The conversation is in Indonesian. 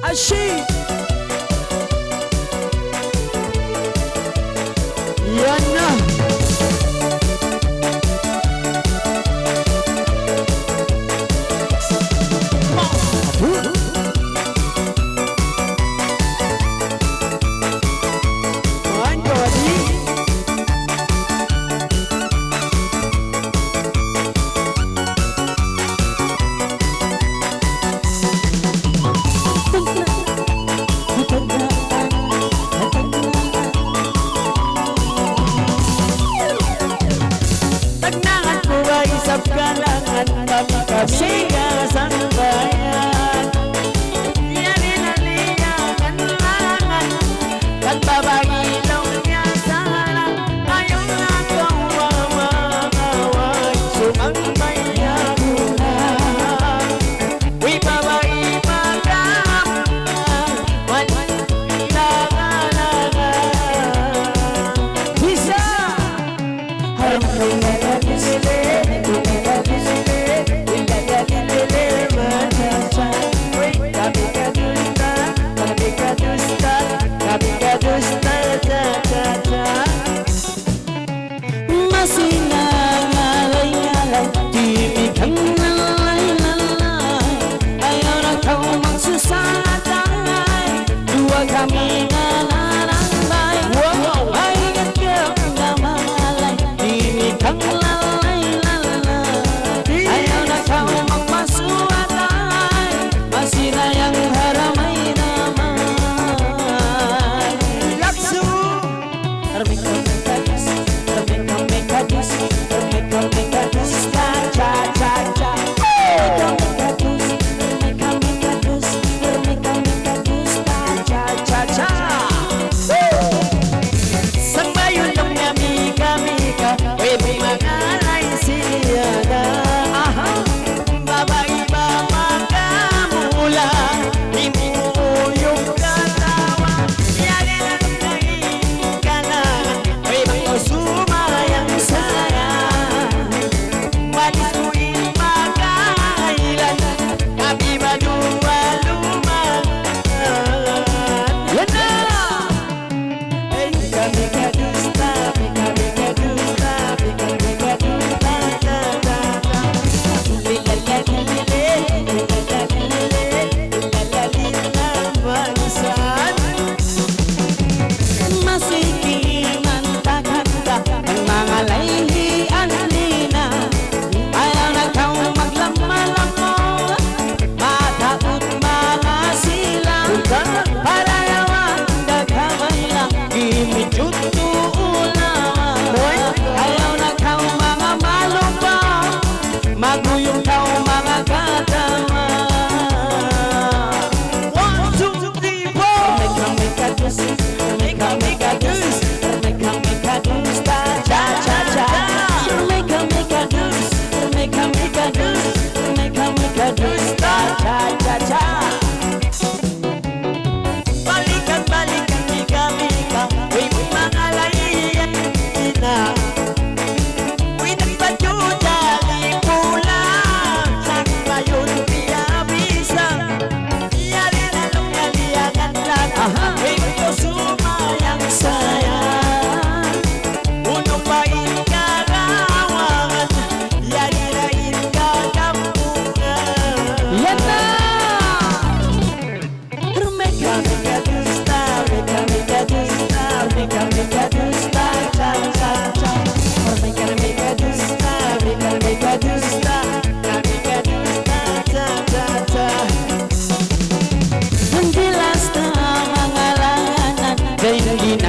Asyik Yana kalangan kami kasihkan sambayan Yarin-aliakan langan kan babagilongnya sana ayong ako mamaway sumangmay ako na uy babae magam manilangalaga bisa harap masih ngalay-ngalay di bidang lalay-lalay ayaw na kau magsusanay dua kami nananambay ay ingat ka na mangalay di bidang lalay-lalay ayaw na kau magpasuatay masih na yang haramay naman lakso Menjelas tak mengalangan dari